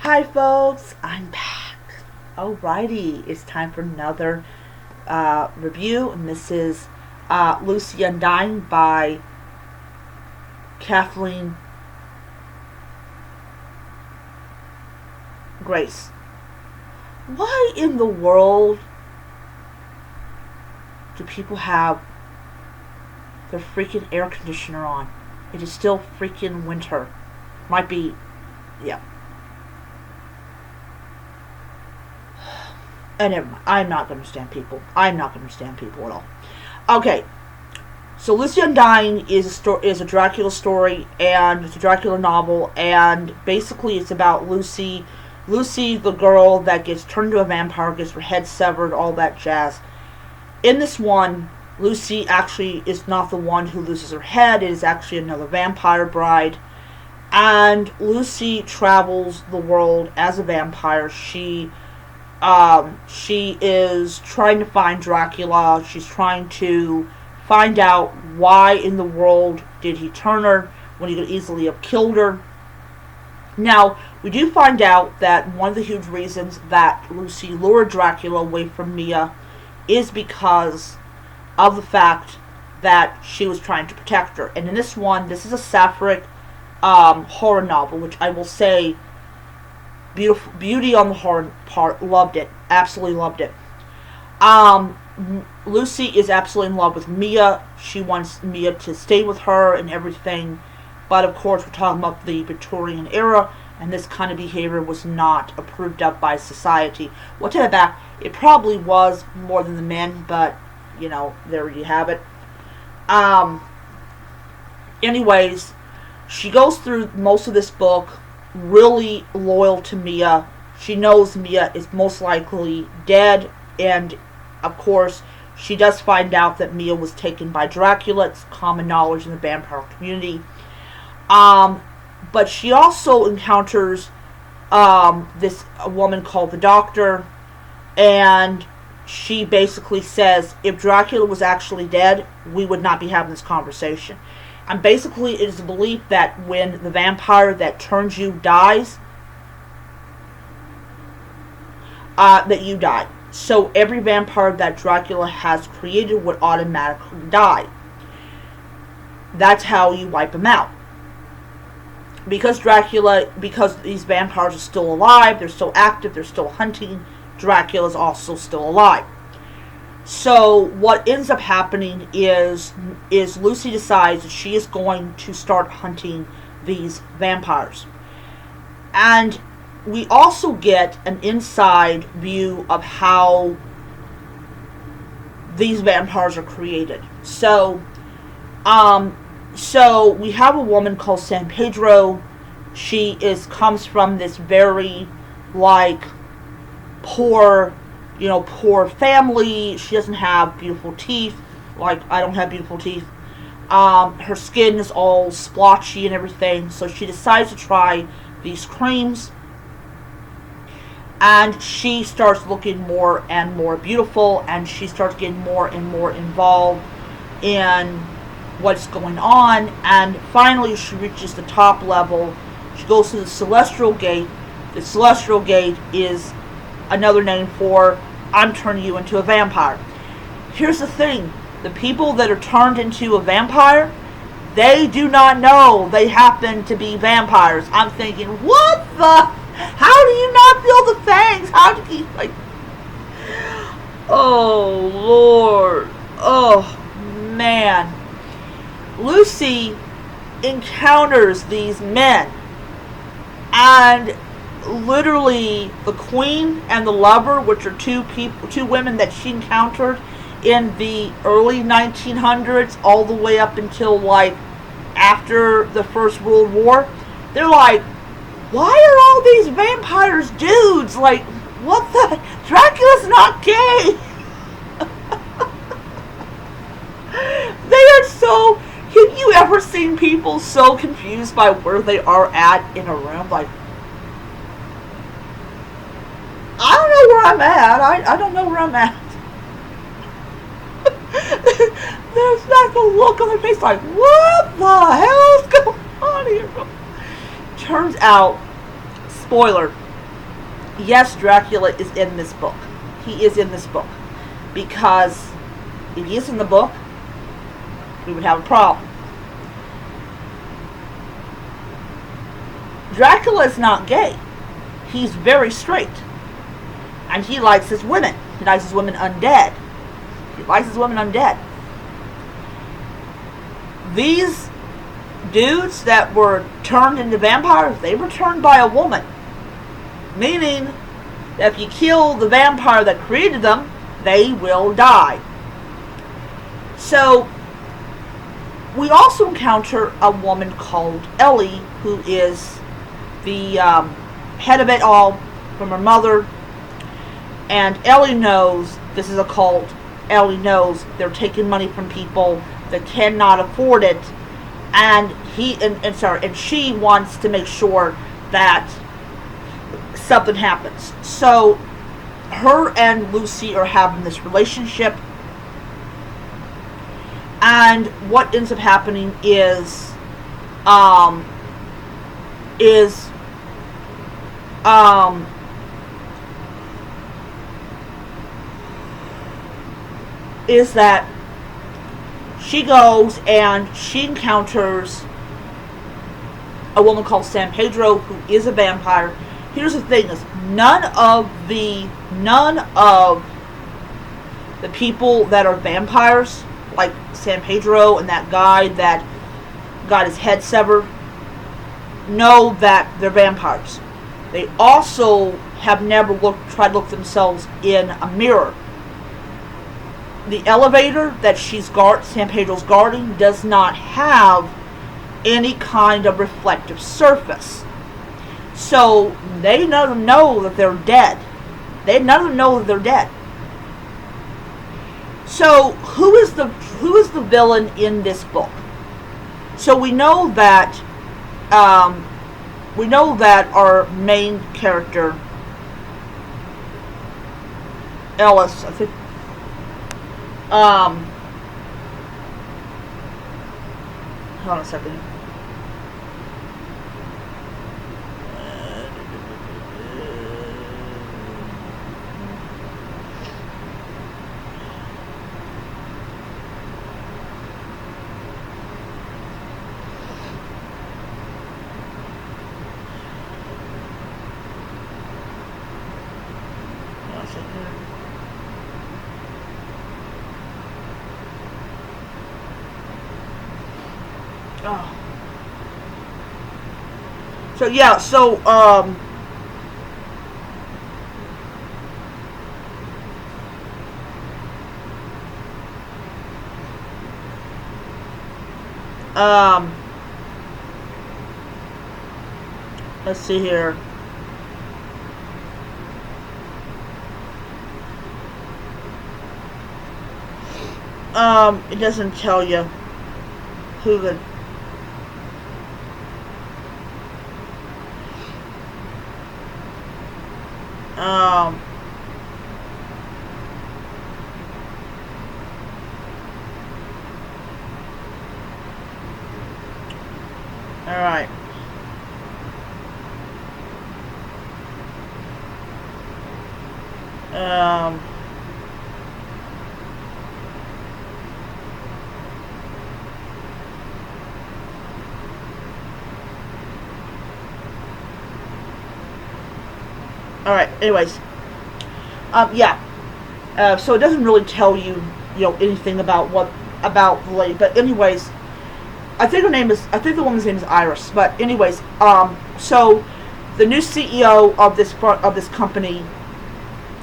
Hi folks, I'm back. Alrighty, it's time for another review, and this is Lucy Undying by Kathleen Grace. Why in the world do people have their freaking air conditioner on? It is still freaking winter. Might be, yeah. And never mind. I'm not going to understand people. I'm not going to understand people at all. Okay. So Lucy Undying is a Dracula story, and it's a Dracula novel, and basically it's about Lucy, the girl that gets turned into a vampire, gets her head severed, all that jazz. In this one, Lucy actually is not the one who loses her head. It is actually another vampire bride. And Lucy travels the world as a vampire. She is trying to find Dracula. She's trying to find out why in the world did he turn her when he could easily have killed her. Now, we do find out that one of the huge reasons that Lucy lured Dracula away from Mia is because of the fact that she was trying to protect her. And in this one, this is a sapphic horror novel, which I will say, beauty on the horror part, loved it, absolutely loved it. Lucy is absolutely in love with Mia. She wants Mia to stay with her and everything, but of course we're talking about the Victorian era, and this kind of behavior was not approved of by society. We'll take it back, it probably was more than the men, but you know, there you have it. Anyways, she goes through most of this book really loyal to Mia. She knows Mia is most likely dead, and of course she does find out that Mia was taken by Dracula. It's common knowledge in the vampire community. But she also encounters a woman called the Doctor, and she basically says if Dracula was actually dead, we would not be having this conversation. And basically it is a belief that when the vampire that turns you dies, that you die. So every vampire that Dracula has created would automatically die. That's how you wipe them out. Because these vampires are still alive, they're still active, they're still hunting, Dracula is also still alive. So what ends up happening is Lucy decides that she is going to start hunting these vampires. And we also get an inside view of how these vampires are created. So we have a woman called San Pedro. She comes from this very poor family. She doesn't have beautiful teeth. Like, I don't have beautiful teeth. Her skin is all splotchy and everything. So she decides to try these creams. And she starts looking more and more beautiful. And she starts getting more and more involved in what's going on. And finally she reaches the top level. She goes to the Celestial Gate. The Celestial Gate is another name for I'm turning you into a vampire. Here's the thing. The people that are turned into a vampire, they do not know they happen to be vampires. I'm thinking, what the? How do you not feel the fangs? How do you, oh, Lord. Oh, man. Lucy encounters these men. And literally the queen and the lover, which are two women that she encountered in the early 1900s all the way up until after the First World War, they're like, why are all these vampires dudes? Like, what the? Dracula's not gay. They are so, have you ever seen people so confused by where they are at in a room? Like, I don't know where I'm at. I don't know where I'm at. There's like a look on their face like, what the hell is going on here? Turns out, spoiler, yes, Dracula is in this book. He is in this book. Because if he is in the book, we would have a problem. Dracula is not gay. He's very straight. And he likes his women. He likes his women undead. He likes his women undead. These dudes that were turned into vampires, they were turned by a woman. Meaning that if you kill the vampire that created them, they will die. So, we also encounter a woman called Ellie, who is the head of it all from her mother. And Ellie knows this is a cult. Ellie knows they're taking money from people that cannot afford it. And she wants to make sure that something happens. So her and Lucy are having this relationship, and what ends up happening is that she goes and she encounters a woman called San Pedro, who is a vampire. Here's the thing: is none of the people that are vampires, like San Pedro and that guy that got his head severed, know that they're vampires. They also have never tried to look themselves in a mirror. The elevator that San Pedro's guarding does not have any kind of reflective surface. So they none of them know that they're dead. None of them know that they're dead. So who is the villain in this book? So we know that our main character, Ellis, I think. Hold on a second. So yeah, let's see here. It doesn't tell you who the Alright. Alright, anyways. Yeah. So it doesn't really tell you, anything about the lady. But anyways, I think the woman's name is Iris. But anyways, so the new CEO of this company,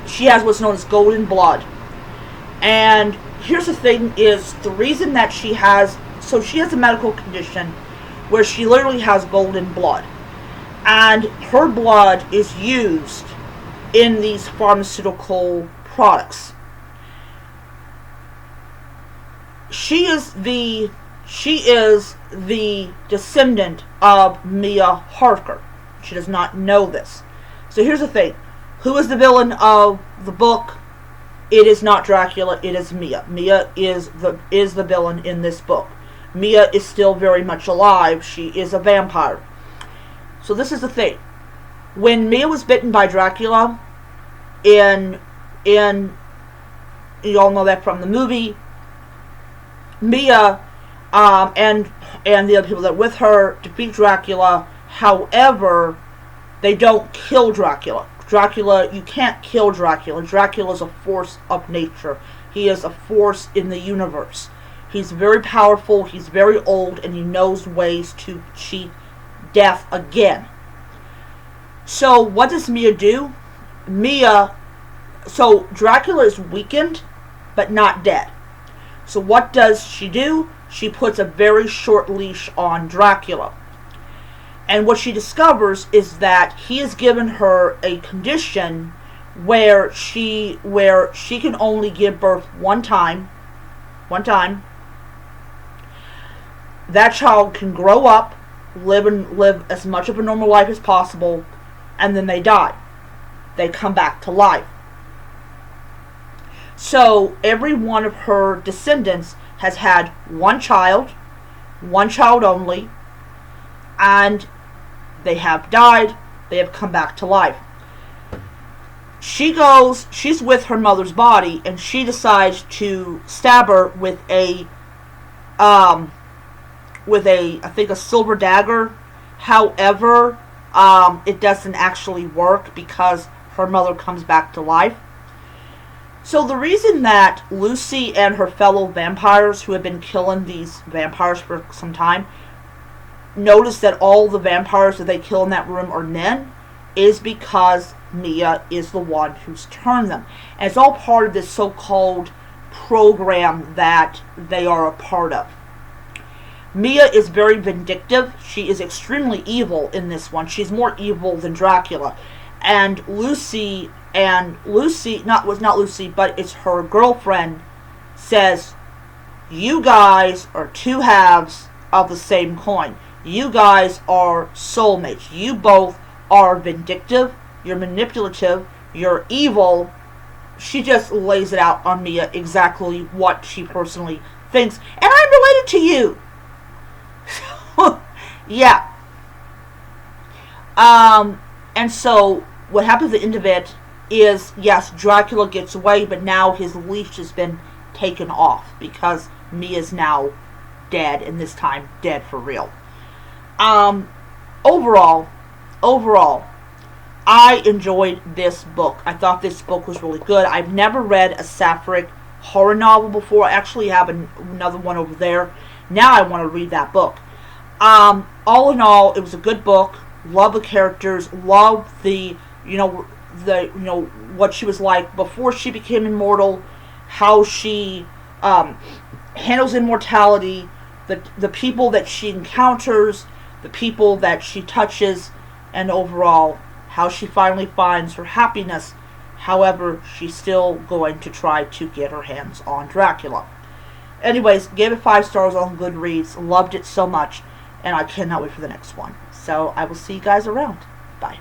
she has what's known as golden blood. And here's the thing: is the reason that she has a medical condition where she literally has golden blood, and her blood is used in these pharmaceutical products. She is the descendant of Mia Harker. She does not know this. So here's the thing: who is the villain of the book? It is not Dracula. It is Mia. Mia is the villain in this book. Mia is still very much alive. She is a vampire. So this is the thing: When Mia was bitten by Dracula, in you all know that from the movie, Mia and the other people that are with her defeat Dracula. However, they don't kill Dracula. You can't kill Dracula. Dracula is a force of nature. He is a force in the universe. He's very powerful, he's very old, and he knows ways to cheat death again. So what does Mia do? So Dracula is weakened, but not dead. So what does she do? She puts a very short leash on Dracula. And what she discovers is that he has given her a condition where she can only give birth one time. That child can grow up, live as much of a normal life as possible, and then they die. They come back to life. So every one of her descendants has had one child only, and they have died, they have come back to life. She's with her mother's body, and she decides to stab her with a I think a silver dagger. However, it doesn't actually work because her mother comes back to life. So the reason that Lucy and her fellow vampires who have been killing these vampires for some time notice that all the vampires that they kill in that room are men is because Mia is the one who's turned them. And it's all part of this so-called program that they are a part of. Mia is very vindictive. She is extremely evil in this one. She's more evil than Dracula. And Lucy, not Lucy, but it's her girlfriend, says, you guys are two halves of the same coin. You guys are soulmates. You both are vindictive, you're manipulative, you're evil. She just lays it out on Mia exactly what she personally thinks. And I'm related to you. Yeah. And so what happens at the end of it is, yes, Dracula gets away, but now his leash has been taken off because Mia's now dead, and this time dead for real. Overall, I enjoyed this book. I thought this book was really good. I've never read a sapphic horror novel before. I actually have another one over there. Now I want to read that book. All in all, it was a good book. Love the characters. Love the what she was like before she became immortal. How she handles immortality. The people that she encounters. The people that she touches. And overall, how she finally finds her happiness. However, she's still going to try to get her hands on Dracula. Anyways, gave it 5 stars on Goodreads. Loved it so much. And I cannot wait for the next one. So I will see you guys around. Bye.